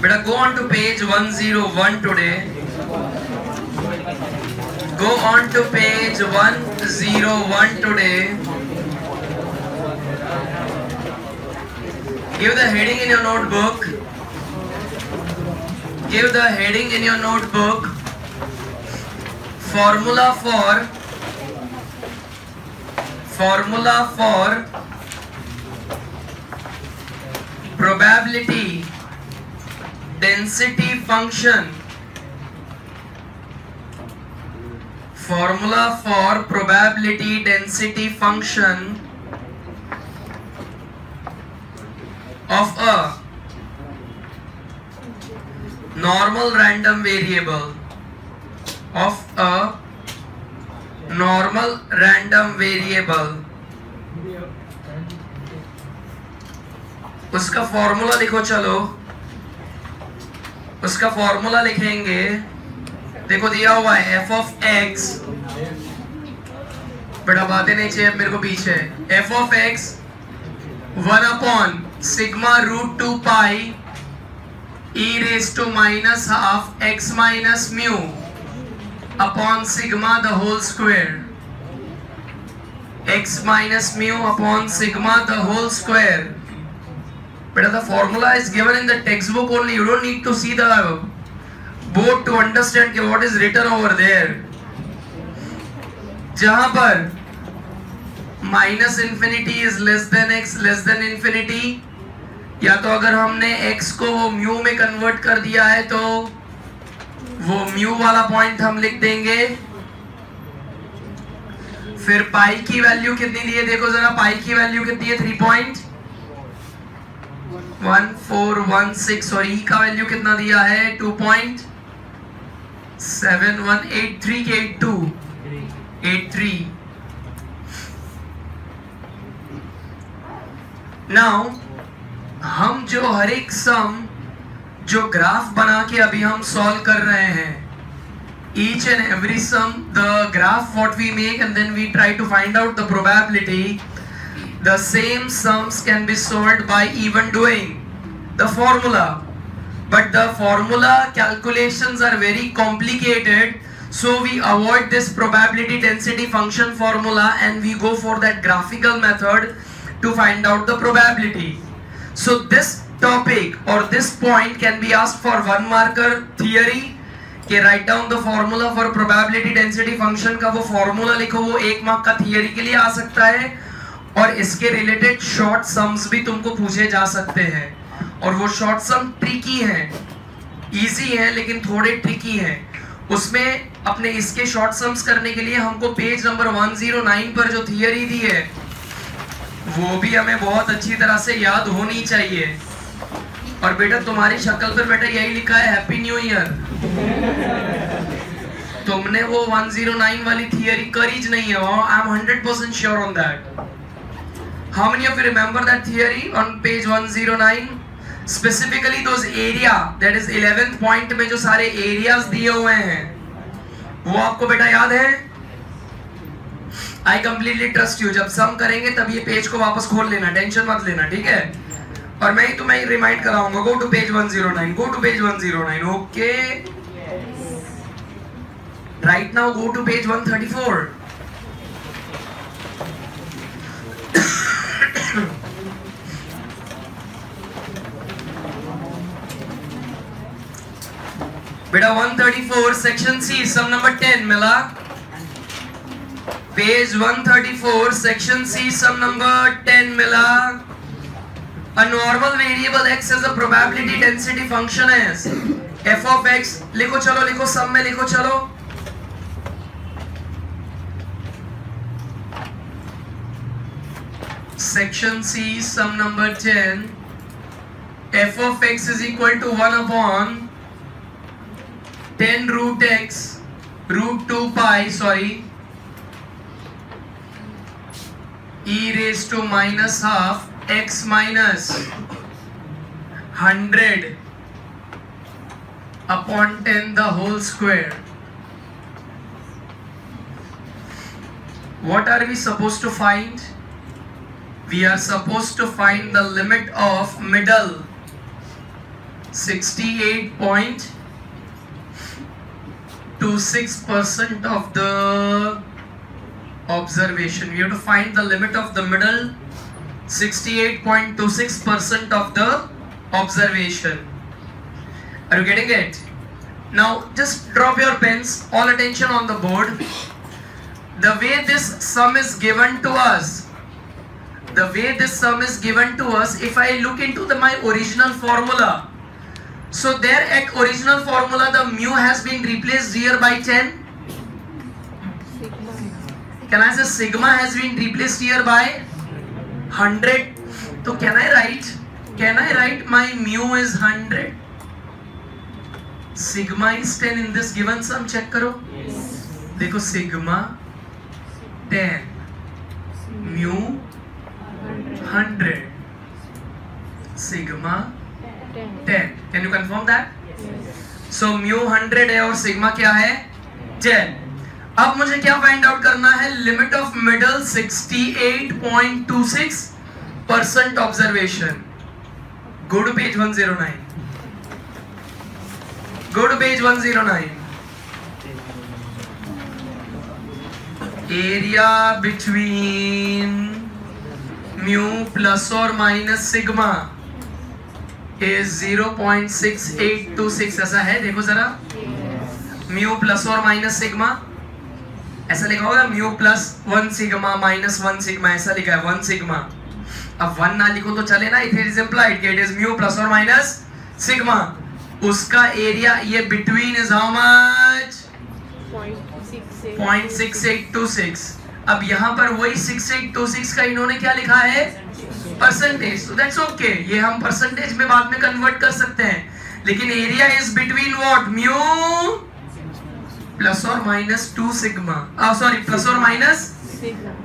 Beta, go on to page 101 today. Go on to page 101 today. Give the heading in your notebook. Give the heading in your notebook. Formula for probability density function. Formula for probability density function of a normal random variable. Of a normal random variable. उसका formula लिखो। चलो उसका formula लिखेंगे। देखो दिया हुआ है f of x, बड़ा बातें नहीं चाहिए मेरे को पीछे। f of x 1 upon sigma root 2 pi e raised to minus half x minus mu upon sigma the whole square. X minus mu upon sigma the whole square. But the formula is given in the textbook only. You don't need to see the board to understand what is written over there. जहां पर minus infinity is less than x less than infinity, या तो अगर हमने x को mu में convert कर दिया है तो वो mu वाला पॉइंट हम लिख देंगे। फिर पाई की वैल्यू कितनी दी है देखो जरा, पाई की वैल्यू कितनी है 3.1416 और ई का वैल्यू कितना दिया है 2.7183 नाउ हम जो हर एक सम जो ग्राफ बना के अभी हम सॉल्व कर रहे हैं, each and every sum the graph what we make and then we try to find out the probability, the same sums can be solved by even doing the formula, but the formula calculations are very complicated, so we avoid this probability density function formula and we go for that graphical method to find out the probability. So this topic or this point can be asked for 1 marker theory कि write down the formula for probability density function का वो formula लिखो, वो 1 mark का theory के लिए आ सकता है और इसके रिलेटेड शॉर्ट सम्स भी तुमको पूछे जा सकते हैं और वो शॉर्ट सम ट्रिकी हैं, इजी हैं लेकिन थोड़े ट्रिकी हैं। उसमें अपने इसके शॉर्ट सम्स करने के लिए हमको पेज नंबर 109 पर जो थियरी दी है वो भी हमें बहुत अच्छी तरह से याद होनी चाहिए। और बेटा तुम्हारी शक्ल पर बेटा यही लिखा है हैप्पी न्यू ईयर। तुमने वो 109 वाली थियरी करी ज नहीं है, I am 100% sure on that. How many of you remember that theory on page 109? Specifically those area, that is 11th point में जो सारे एरियाज दिए हुए हैं वो आपको बेटा याद है? I completely trust you. जब सम करेंगे तब ये पेज को वापस खोल लेना, टेंशन मत लेना, ठीक है? और मैं ही तुम्हें रिमाइंड कराऊंगा। Go to page 109, go to page 109, okay? Right now go to page 134। बेटा 134 सेक्शन सी सम नंबर 10 मिला। Page 134 section C sum number 10 मिला। A normal variable x is a probability density function is f of x। लिखो चलो, लिखो सम में लिखो चलो। Section C sum number 10 f of x is equal to 1 upon 10 root x root 2 pi e raised to minus half x minus 100 upon 10 the whole square। what are we supposed to find? We are supposed to find the limit of middle 68.26% of the observation. We have to find the limit of the middle 68.26% of the observation. Are you getting it? Now just drop your pens, all attention on the board. The way this sum is given to us, if I look into my original formula, so there at original formula the mu has been replaced here by 10. Can I say sigma has been replaced here by 100? So can I write my mu is 100, sigma is 10 in this given sum? Check करो. देखो sigma 10, mu 100, sigma 10. Can you confirm that? So mu 100 है और sigma क्या है? 10. अब मुझे क्या find out करना है? Limit of middle 68.26% observation. Go to page 109. Go to page 109. Area between mu plus or minus sigma is 0.6826. ऐसा है, देखो जरा. mu plus or minus sigma ऐसा लिखा होगा, mu plus 1 sigma minus 1 sigma ऐसा लिखा है, 1 sigma. अब 1 ना लिखो तो चले ना, it is implied कि it is mu plus or minus sigma. उसका एरिया ये between is how much? 0.6826. अब यहाँ पर वही 6826 का इन्होंने क्या लिखा है? परसेंटेज. So that's okay, ये हम परसेंटेज में बाद में कन्वर्ट कर सकते हैं. लेकिन area is between what? mu plus और माइनस 2 सिग्मा, सॉरी प्लस और माइनस.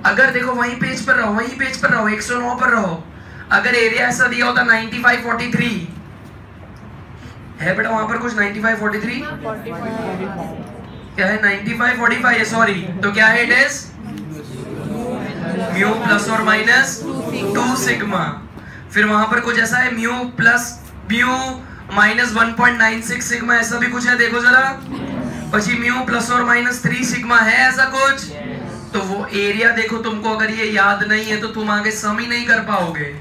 अगर देखो वहीं पेज पर रहो, 109 पर रहो. अगर एरिया ऐसा दिया होता 9543 है बेटा, वहां पर कुछ 9543 क्या है? 9545 है, सॉरी. तो क्या है? इट इज म्यू प्लस और माइनस 2 सिग्मा. फिर वहां पर कुछ ऐसा है mu plus mu minus 1.96 sigma, ऐसा भी कुछ है, देखो जरा. પછી म्यू प्लस और माइनस 3 सिग्मा है, ऐसा कुछ. तो वो एरिया देखो, तुमको अगर ये याद नहीं है तो तुम आगे सम ही नहीं कर पाओगे.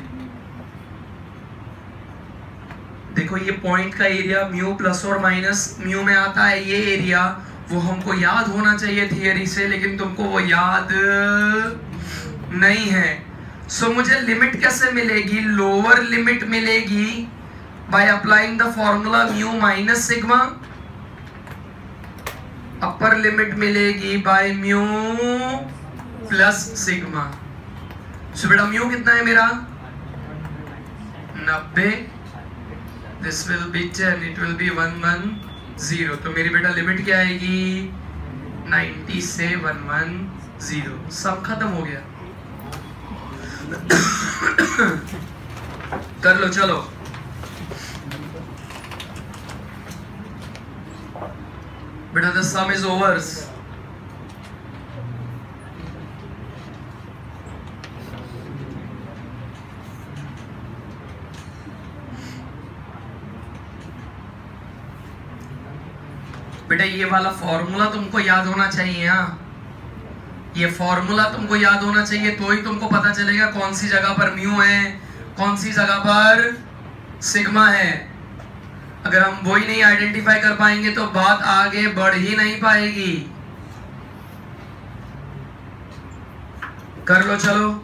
देखो ये पॉइंट का एरिया म्यू प्लस और माइनस म्यू में आता है, ये एरिया वो हमको याद होना चाहिए थियरी से, लेकिन तुमको वो याद नहीं है. सो मुझे लिमिट कैसे मिलेगी? लोअर लिमिट मिलेगी by applying the formula mu minus sigma. Upper limit मिलेगी बाय म्यू प्लस सिग्मा. सो बेटा म्यू कितना है मेरा? 90. This will be 10, it will B 110. तो मेरी बेटा लिमिट क्या आएगी? 90 से 110. सब खत्म हो गया. कर लो, चलो. बेटा the sum is over. बेटा ये वाला फॉर्मूला तुमको याद होना चाहिए. हाँ, ये फॉर्मूला तुमको याद होना चाहिए, तो ही तुमको पता चलेगा कौन सी जगह पर म्यू है, कौन सी जगह पर सिग्मा है. अगर हम वही नहीं आइडेंटिफाई कर पाएंगे तो बात आगे बढ़ ही नहीं पाएगी. कर लो, चलो.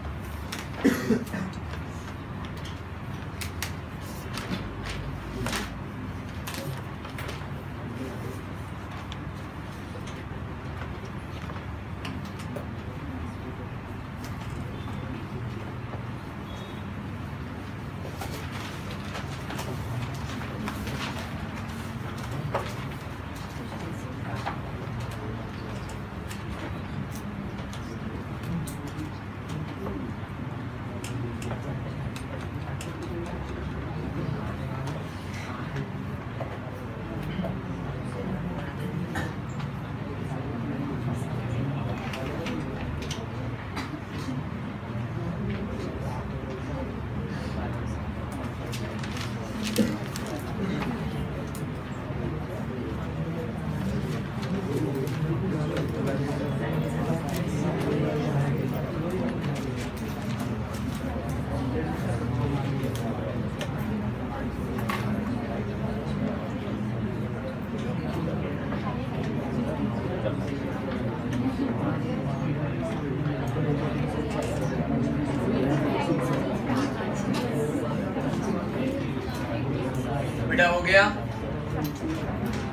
बेटा हो गया,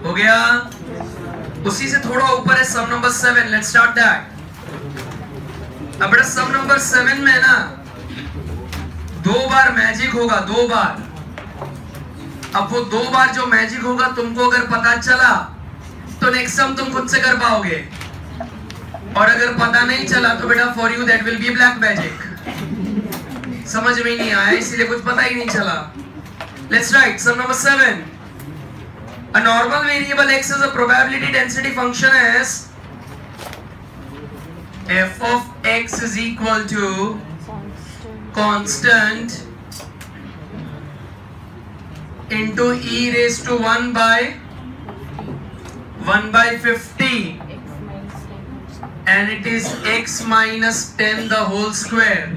हो गया। उसी से थोड़ा ऊपर है सम नंबर 7, लेट्स स्टार्ट दैट। अब बेटा सम नंबर 7 में ना 2 बार मैजिक होगा, 2 बार। अब वो 2 बार जो मैजिक होगा तुमको अगर पता चला तो नेक्स्ट सम तुम खुद से कर पाओगे, और अगर पता नहीं चला तो बेटा for you that will be black magic. समझ में नहीं आया इसलिए कुछ पता ही नहीं चला। Let's write sum number 7। A normal variable x is a probability density function as f of x is equal to constant into e raised to 1 by 50 and it is x minus 10 the whole square.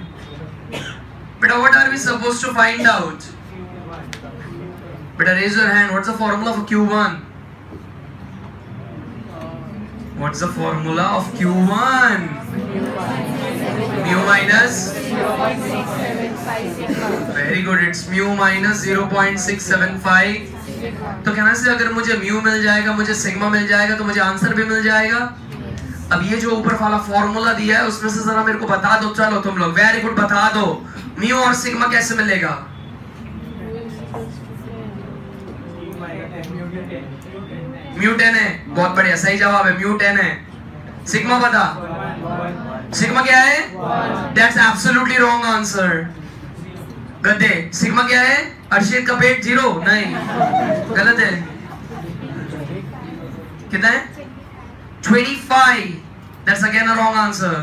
But what are we supposed to find out? Better raise your hand. What's the formula for Q1? What's the formula of Q1? Mu minus? Very good. It's mu minus 0.675. तो कहना से अगर मुझे mu मिल जाएगा, मुझे sigma मिल जाएगा, तो मुझे आंसर भी मिल जाएगा। अब ये जो ऊपर वाला फॉर्मूला दिया है उसमें से जरा मेरे को बता दो। चलो तुम लोग वेरी गुड, बता दो म्यू और सिग्मा कैसे मिलेगा। म्यू 10 है, बहुत बढ़िया, सही जवाब है, म्यू 10 है। सिग्मा बता, सिग्मा क्या है? That's absolutely wrong answer. गद्दे, सिग्मा क्या है? अर्शिद का पेट 0 नहीं, गलत है। कितना है? 25। That's again a wrong answer.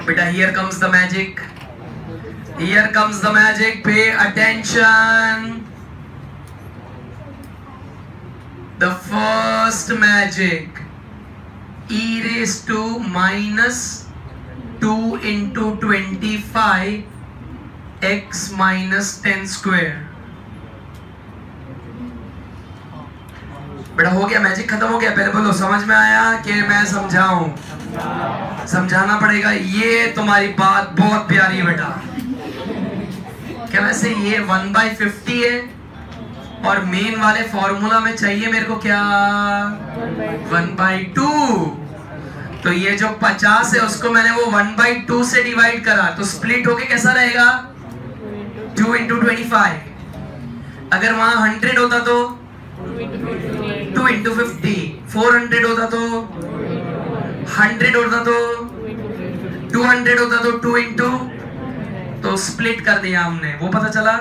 बेटा here comes the magic, here comes the magic, pay attention. The first magic, e raised to minus 2 into 25 x minus 10 square। बेटा हो गया, मैजिक खत्म हो गया। पहले बोलो समझ में आया कि मैं समझाऊं? समझाना पड़ेगा। ये तुम्हारी बात बहुत प्यारी है बेटा। क्या वैसे ये 1/50 है और मेन वाले फॉर्मूला में चाहिए मेरे को क्या? 1/2। तो ये जो 50 है उसको मैंने वो 1/2 से डिवाइड करा, तो स्प्लिट होके कैसा रहेगा? 2 into 25। अगर वहां 100 होता तो 2 into 50, 400 होता तो 100 होता तो 200 होता तो 2 into, तो स्प्लिट कर दिया हमने, वो पता चला।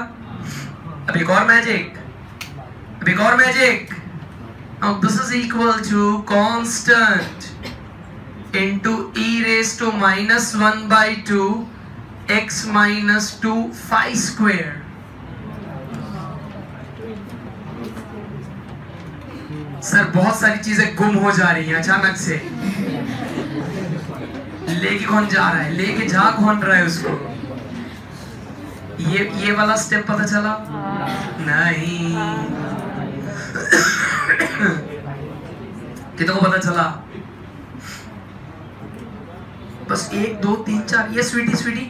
अब एक और मैजिक, एक और magic. Now this is equal to constant into e raised to minus 1/2 x minus 2 phi square। Sir बहुत सारी चीजें गुम हो जा रही हैं अचानक से। लेके कौन जा रहा है? लेके जा कौन रहा है उसको? ये वाला स्टेप पता चला? नहीं। कितनों को पता चला? बस 1 2 3 4। ये स्वीटी स्वीटी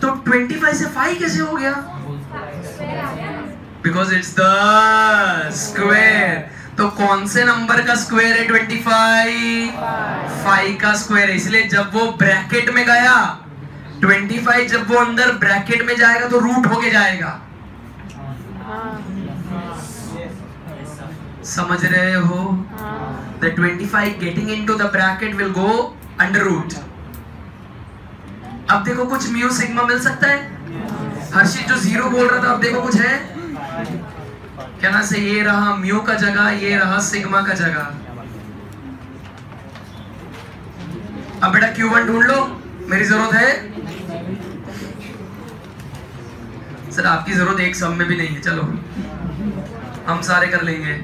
तो 25 से 5 कैसे हो गया? Because it's the square. तो कौन से नंबर का स्क्वायर है 25? 5 का स्क्वायर है। इसलिए जब वो ब्रैकेट में गया 25, जब वो अंदर ब्रैकेट में जाएगा तो रूट होके जाएगा। समझ रहे हो? The 25 getting into the bracket will go under root। अब देखो कुछ म्यू सिग्मा मिल सकता है। हर्षित जो 0 बोल रहा था, अब देखो कुछ है क्या ना से? ये रहा म्यू का जगह, ये रहा सिग्मा का जगह। अब बेटा Q1 ढूंढ लो, मेरी जरूरत है। सर आपकी जरूरत एक सम में भी नहीं है, चलो हम सारे कर लेंगे।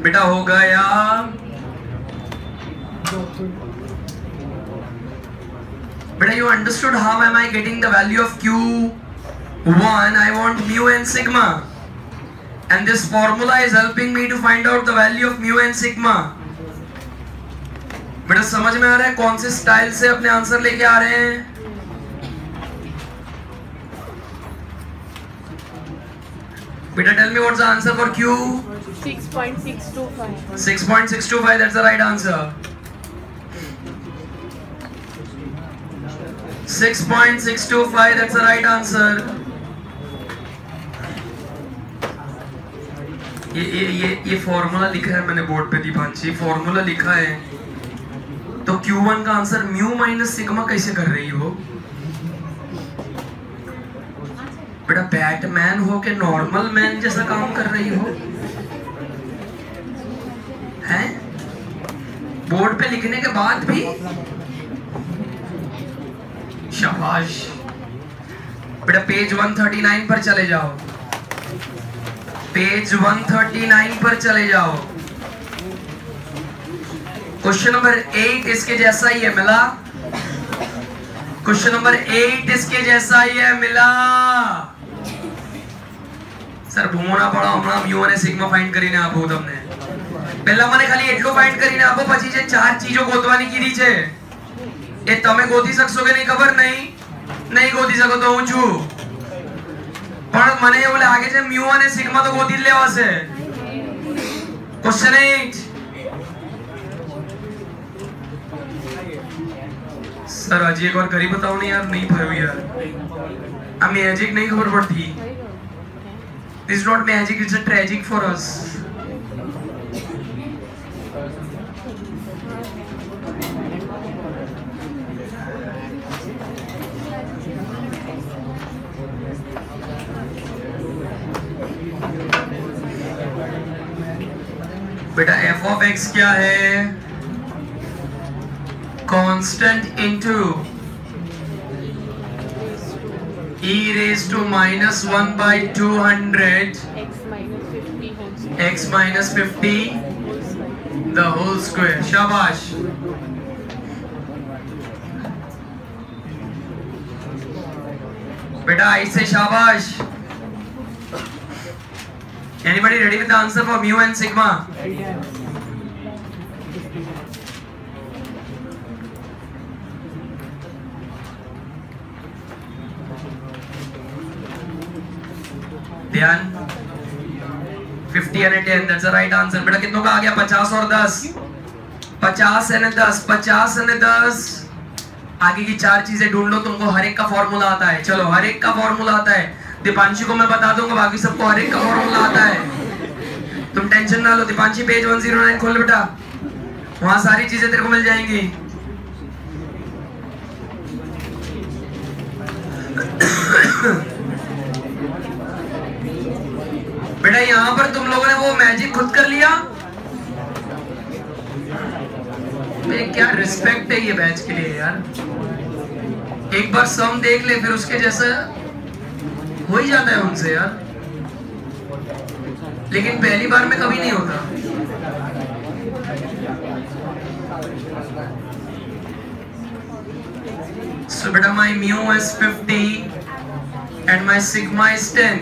बेटा हो गया। बेटा you understood how am I getting the value of Q1? I want mu and sigma, and this formula is helping me to find out the value of mu and sigma. बेटा समझ में आ रहा है कौन से स्टाइल से अपने answer लेके आ रहे हैं? बेटा tell me what's the answer for Q? 6.625. 6.625, that's the right answer. 6.625, that's the right answer. ये फॉर्मूला लिखा है मैंने बोर्ड पे दीपांशी, फॉर्मूला लिखा है। तो Q1 का आंसर म्यू माइनस सिग्मा कैसे कर रही हो? बेटा बैटमैन हो के नॉर्मल मैन जैसा काम कर रही हो हैं? बोर्ड पे लिखने के बाद भी शाबाश। बेटा पेज 139 पर चले जाओ, पेज 139 पर चले जाओ। क्वेश्चन नंबर 8 इसके जैसा ही है, मिला? क्वेश्चन नंबर 8 इसके जैसा ही है, मिला? सर ભૂમોના પડો હમણાં म्यू અને સિગ્મા ફાઇન્ડ કરીને આપો તમને। પહેલા મને ખાલી એટલું ફાઇન્ડ કરીને આપો, પછી જે ચાર ચીજો ગોતવાની કીધી છે એ તમે ગોતી શકશો કે નહીં ખબર નહીં ગોતી શકો તો હું છું, પણ મને એવું લાગે છે म्यू અને સિગ્મા તો ગોતી જ લેવાશે। ક્વેશ્ચન 8 सर आज एक और करी बताओ नहीं यार, नहीं भरो यार, आ मैजिक नहीं खबर पड़ती। This is not magic, it's a tragic for us. बेटा f of x क्या है? Constant into e raised to minus 1 by 200 x minus 50 the whole square. शाबाश। बेटा ऐसे शाबाश। Anybody ready with the answer for mu and sigma? ध्यान। 50 and 10, that's the right answer। बेटा कितनों का आ गया? 50 और 10, 50 and 10, 50 and 10। आगे की चार चीजें ढूंढ लो, तुमको हर एक का फॉर्मूला आता है। चलो हर एक का फॉर्मूला आता है, दीपांशी को मैं बता दूंगा, बाकी सबको हर एक का फॉर्मूला आता है। तुम टेंशन ना लो। दीपांशी पेज 109 खोल बेटा, वहां सारी चीजें तेरे को मिल जाएंगी। बेटा यहाँ पर तुम लोगों ने वो मैजिक खुद कर लिया। क्या रिस्पेक्ट है ये बैच के लिए यार। एक बार सम देख ले, फिर उसके जैसा हो ही जाता है उनसे यार, लेकिन पहली बार में कभी नहीं होता। So बेटा my mu is 50 and my sigma is 10।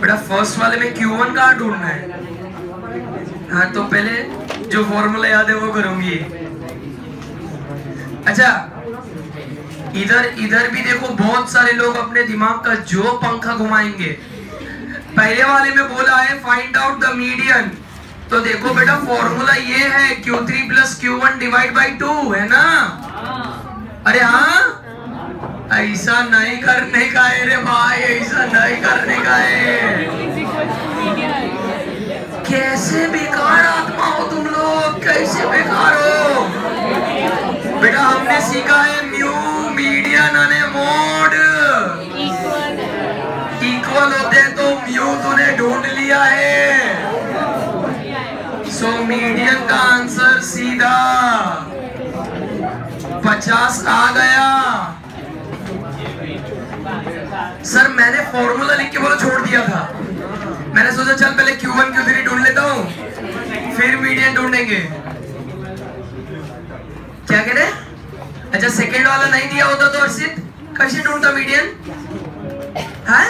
बेटा फर्स्ट वाले में Q1 कहाँ ढूंढना है? हाँ तो पहले जो फॉर्मूला याद है वो करूंगी। अच्छा इधर भी देखो, बहुत सारे लोग अपने दिमाग का जो पंखा घुमाएंगे। पहले वाले में बोला है फाइंड आउट द मीडियन, तो देखो बेटा फॉर्मूला ये है Q3 plus Q1 divide by 2 है ना? अरे हाँ, ऐसा नहीं करने का है रे भाई, ऐसा नहीं करने का है। कैसे बेकार आत्मा हो तुम लोग, कैसे बेकार हो। बेटा हमने सीखा है म्यू मीडियन अने मोड इक्वल होते हैं, तो म्यू तूने ढूंढ लिया है। सो मीडियन का आंसर सीधा 50 आ गया। सर मैंने फॉर्मूला लिख के बोलो छोड़ दिया था। मैंने सोचा चल पहले Q1 Q3 ढूंढ लेता हूँ, फिर मीडियन ढूंढेंगे। क्या कह रहे? अच्छा सेकंड वाला नहीं दिया होता तो अर्षित कैसे ढूंढता मीडियन? हाँ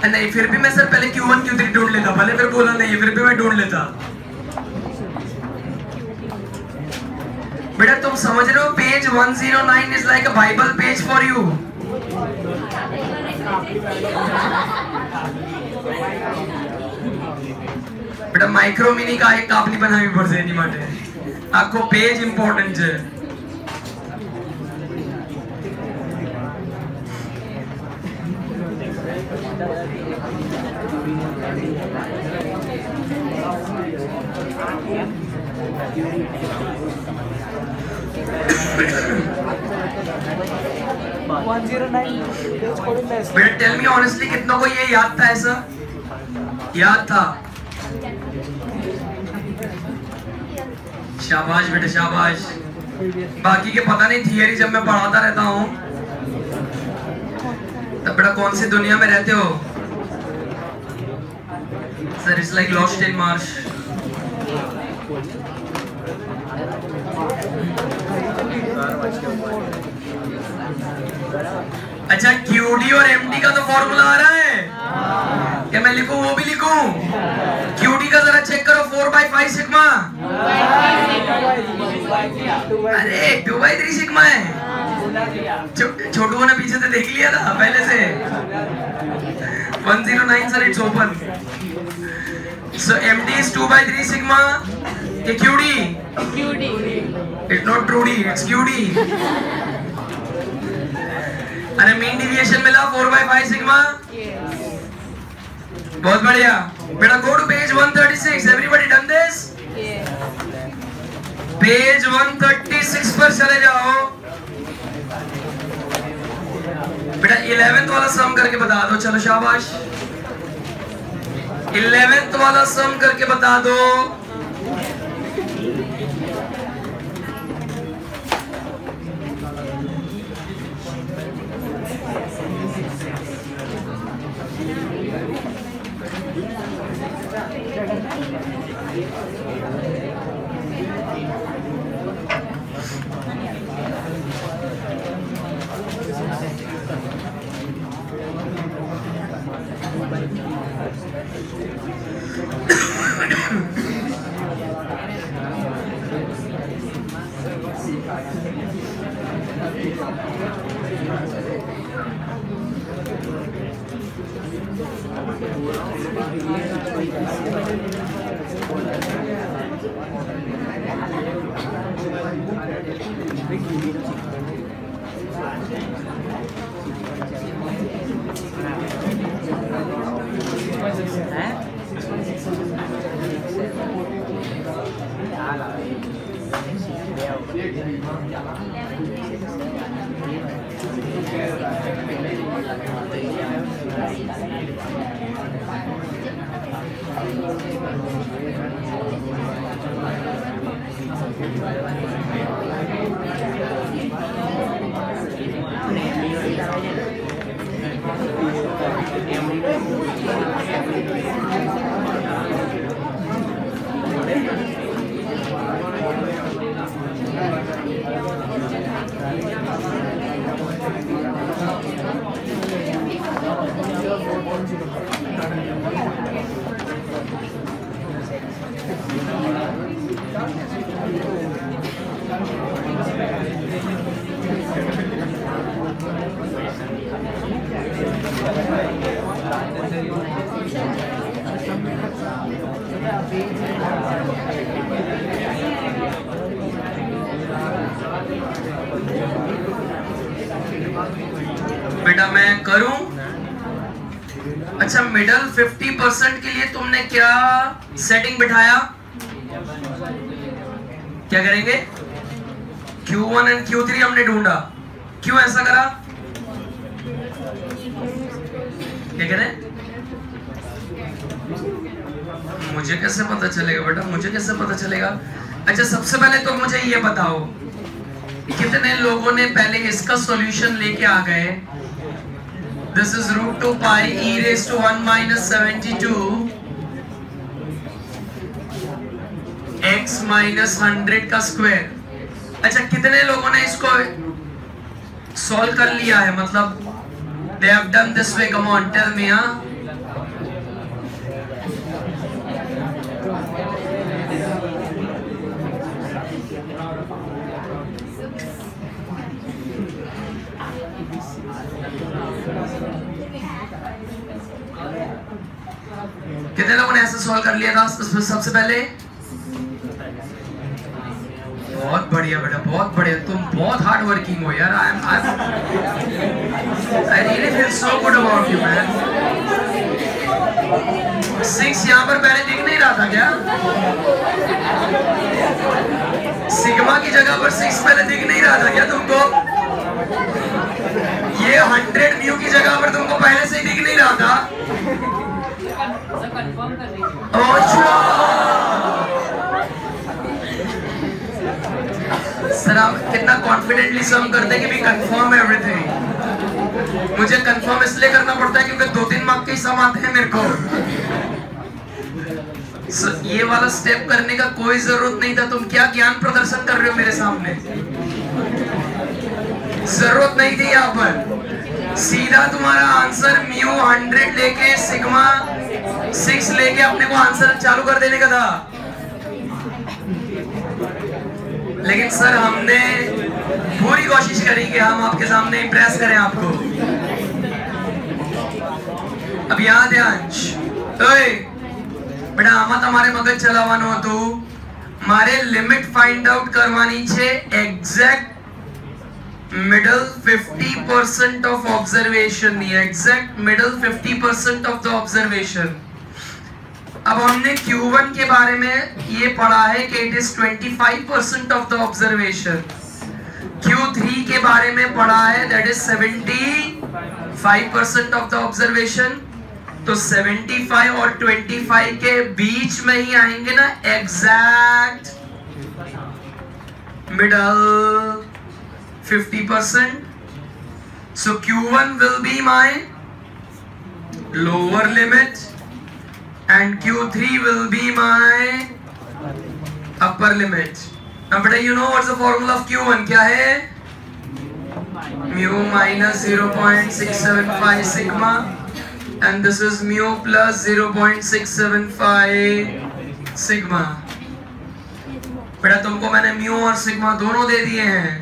नहीं, फिर भी मैं सर पहले Q1 Q3 ढूंढ लेता, भले फिर बोला नहीं, फिर भी मैं ढूंढ लेता। बेटा तुम समझ रहे हो, page 109 is like a Bible page for you. बेटा माइक्रो मिनी का एक कापली बनावी पड़શે એની માટે, આખો પેજ ઇમ્પોર્ટન્ટ છે। बेटा टेल मी ऑनेस्टली कितनों को ये याद था? ऐसा याद था? शाबाश बेटा शाबाश। बाकी के पता नहीं, थियरी जब मैं पढ़ाता रहता हूँ तब बेटा कौन सी दुनिया में रहते हो sir? It's like lost in Marsh. अच्छा QD और MD का तो फॉर्मूला आ रहा है क्या? मैं लिखूं वो भी लिखूं? QD का जरा चेक करो, 4/5 सिग्मा। अरे 2/3 सिग्मा है। छोटू ने पीछे से देख लिया था पहले से। 109 sir, it's open. So MD is 2/3 sigma. ये QD? It's not Trudy, it's QD। अरे मीन डिविएशन मिला 4/5 सिग्मा। बहुत बढ़िया बेटा। Go to page 136। Everybody done this? Page 136 पर चले जाओ बेटा। 11th वाला सम करके बता दो। चलो शाबाश, 11th वाला सम करके बता दो। बेटा मैं करूं? अच्छा मिडल 50% के लिए तुमने क्या सेटिंग बिठाया? क्या करेंगे? Q1 और Q3 हमने ढूंढा। क्यों ऐसा करा? क्या कह रहे? मुझे कैसे पता चलेगा बेटा? मुझे कैसे पता चलेगा? अच्छा सबसे पहले तो मुझे ये बताओ, कितने लोगों ने पहले इसका सॉल्यूशन लेके आ गए This is root 2 pi e raised to 1 minus 72 x minus 100 का स्क्वायर। अच्छा, कितने लोगों ने इसको सॉल्व कर लिया है? मतलब they have done this way. Come on, tell me, हाँ? कितने लोगों ने ऐसा सॉल्व कर लिया था सबसे पहले? बहुत बढ़िया बेटा, बहुत बढ़िया। तुम बहुत हार्ड वर्किंग हो यार। I really feel so good about you, man. 6 यहाँ पर पहले दिख नहीं रहा था क्या? सिग्मा की जगह पर 6 पहले दिख नहीं रहा था क्या तुमको? ये 100 म्यू की जगह पर तुमको पहले से ही दिख नहीं रहा था? सर आप कितना कॉन्फिडेंटली सम करते हैं कि भी कंफर्म एवरीथिंग। मुझे कंफर्म इसलिए करना पड़ता है क्योंकि 2-3 मार्क के ही सम आते हैं मेरे को। ये वाला स्टेप करने का कोई जरूरत नहीं था। तुम क्या ज्ञान प्रदर्शन कर रहे हो मेरे सामने? जरूरत नहीं थी यहाँ पर। सीधा तुम्हारा आंसर म्यू 100 लेके सिग्मा 6 लेके अपने को आंसर चालू कर देने का था। लेकिन सर हमने पूरी कोशिश करी कि हम आपके सामने इम्प्रेस करें आपको। अब यहाँ ध्यांश बेटा, आमा તમારે મગજ ચલાવવાનો હતું। મારે લિમિટ ફાઇન્ડ આઉટ કરવાની છે એક્ઝેક્ટ મિડલ 50% ઓફ ઓબ્ઝર્વેશન ની। Exact middle 50% of the observation. अब हमने Q1 के बारे में ये पढ़ा है कि it is 25% of the observation. Q3 के बारे में पढ़ा है that is 75% of the observation. तो 75 और 25 के बीच में ही आएंगे ना exact middle 50%। So Q1 will be my lower limit and Q3 will be my upper limit। Now beta, you know what's the formula of Q1? क्या है? mu minus 0.675 sigma and this is mu plus 0.675 sigma। बेटा तुमको मैंने mu और sigma दोनों दे दिए हैं।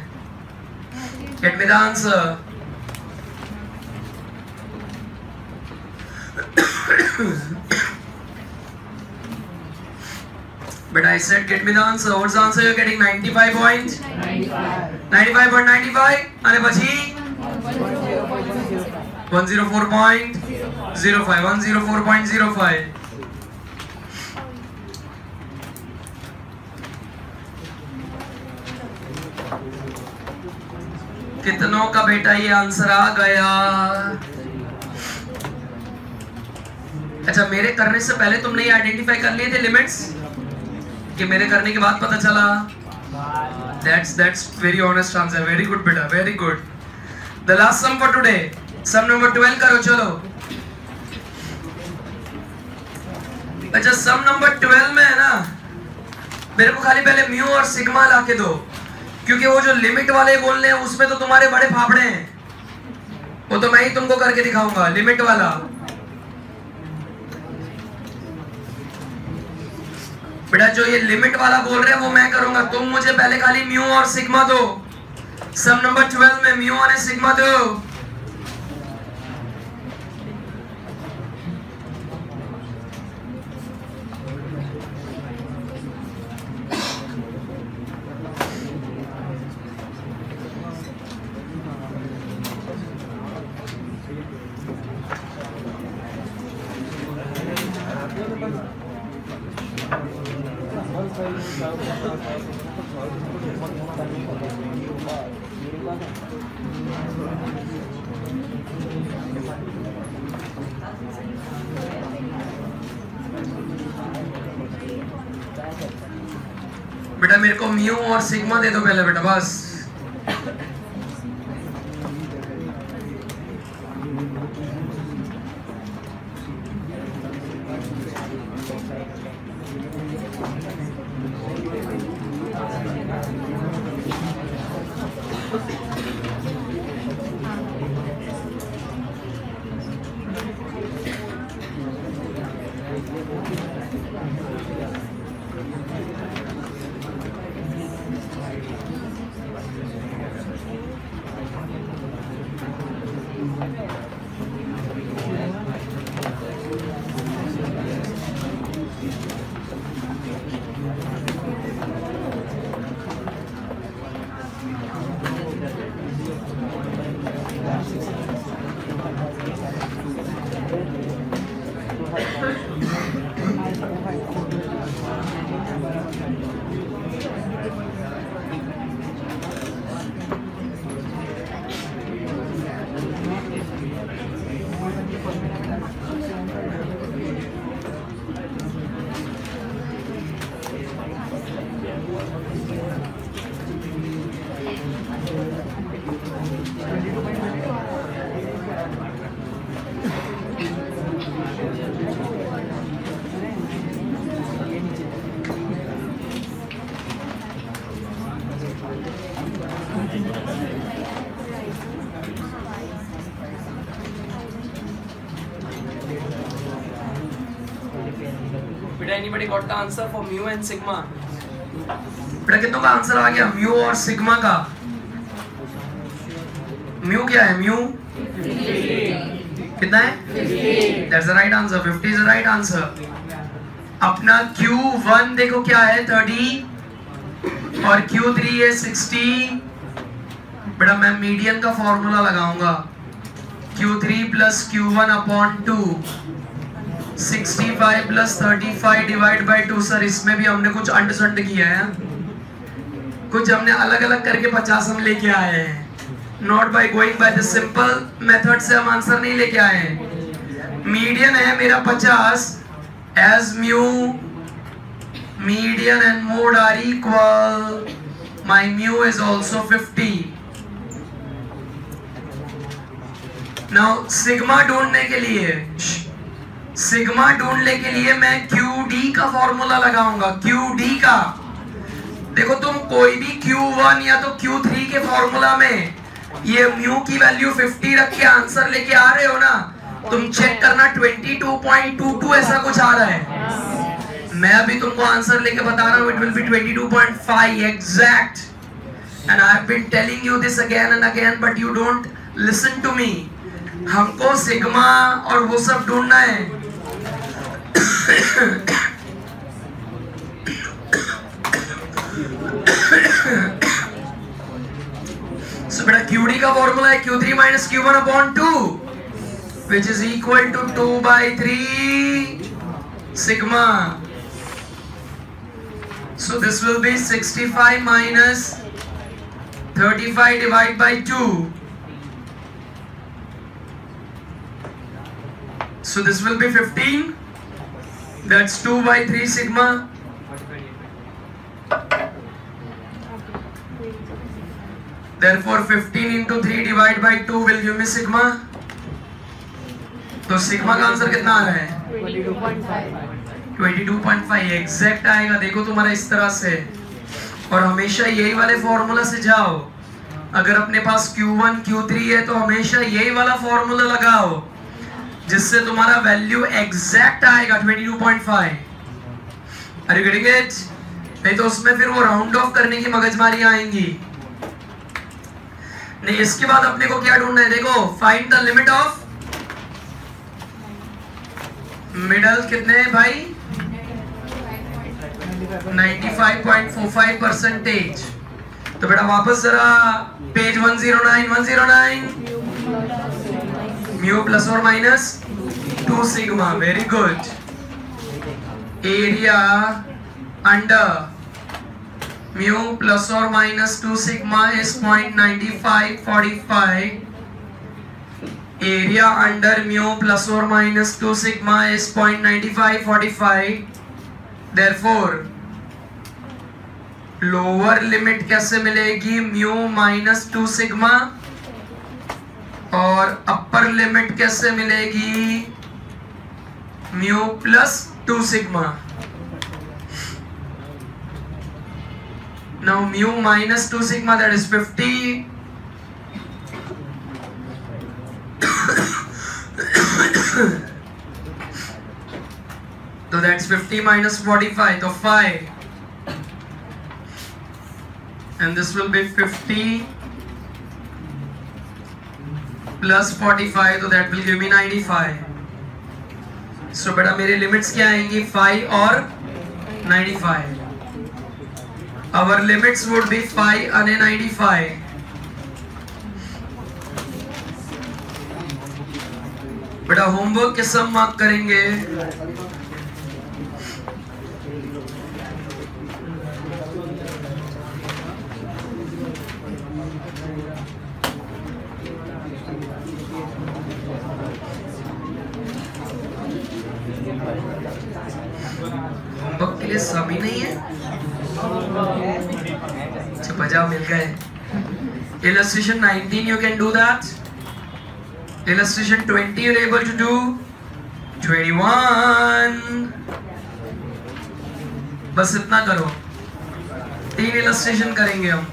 Get me the answer। But I said get me the answer. What's the answer you're getting? 95.95 અને પછી 104.05 कितनों का बेटा ये आंसर आ गया? अच्छा, मेरे करने से पहले तुमने ये आइडेंटिफाई कर लिए थे लिमिट्स कि मेरे करने के बाद पता चला? That's very honest answer. Very good बेटा, very good. The last sum for today, sum number 12 करो चलो। अच्छा, sum number 12 में है ना, मेरे को खाली पहले म्यू और सिग्मा लाके दो, क्योंकि वो जो लिमिट वाले बोलने हैं उसमें तो तुम्हारे बड़े फाफड़े हैं। वो तो मैं ही तुमको करके दिखाऊंगा लिमिट वाला। बेटा जो ये लिमिट वाला बोल रहे हैं वो मैं करूंगा, तुम मुझे पहले खाली म्यू और सिग्मा दो। सम नंबर 12 में म्यू और सिग्मा दो। बेटा मेरे को म्यू और सिग्मा दे दो पहले बेटा, बस। बेटा anybody got the answer for mu and sigma? बेटा कितनों का आंसर आ गया म्यू और सिग्मा का? म्यू क्या है? म्यू कितना है? That's the right answer. 50 is the right answer. अपना Q1 देखो क्या है 30 और Q3 है 60. बेटा मैं मीडियन का फॉर्मूला लगाऊंगा. Q3 plus Q1 upon 2 65 plus 35 divide by 2. Sir इसमें भी हमने कुछ अंडरस्टैंड किया है, कुछ हमने अलग अलग करके 50 हम लेके आए हैं. Not by going by the simple method से हम आंसर नहीं लेके आए हैं. मीडियन है मेरा 50. As mu median and mode are equal, my mu is also 50. Now sigma ढूंढने के लिए मैं QD का फॉर्मूला लगाऊंगा. QD का देखो तुम कोई भी Q1 या तो Q3 के फॉर्मूला में ये म्यू की वैल्यू 50 रख के आंसर लेके आ रहे हो ना, तुम चेक करना 22.22 ऐसा कुछ आ रहा है. मैं अभी तुमको आंसर लेके बता रहा हूं, it will be 22.5 exact. And I have been telling you this again and again but you don't listen to me. हमको सिग्मा और वो सब ढूंढना है. So बेटा QD का फॉर्मूला है Q3 minus Q1 upon 2 which is equal to 2 by 3 sigma. So this will be 65 minus 35 divided by 2. So this will be 15. That's 2 by 3 sigma. Therefore 15 into 3 divided by 2 will give me sigma. तो sigma का answer कितना आ रहा है? 22.5 exact आएगा. देखो तुम्हारा इस तरह से, और हमेशा यही वाले फॉर्मूला से जाओ. अगर अपने पास Q1 Q3 है तो हमेशा यही वाला फॉर्मूला लगाओ जिससे तुम्हारा वैल्यू एग्जैक्ट आएगा 22.5. Are you getting it? नहीं तो उसमें फिर वो राउंड ऑफ करने की मगजमारी आएंगी. नहीं, इसके बाद अपने को क्या ढूंढना है? देखो find the limit of middle कितने है भाई? 95.45%. तो बेटा वापस जरा पेज 109 म्यू प्लस और minus 2 sigma. Very good. Area under mu plus or minus 2 sigma is 0.9545. Area under mu plus or minus 2 sigma is 0.9545. Therefore lower limit कैसे मिलेगी? mu minus 2 sigma. और upper limit कैसे मिलेगी? mu plus 2 sigma. Now mu minus 2 sigma, that is 50. So that's 50 minus 45, so 5. And this will be 50 plus 45, so that will give me 95. So बेटा मेरे limits क्या आएंगी? 5 और 95. Our limits would be 5 and 95. बेटा homework के सब mark करेंगे. Homework के लिए सभी नहीं है. बजाओ मिल गए. Illustration 19 you can do that. Illustration 20 you're able to do. 21. बस इतना करो. 3 illustration करेंगे हम.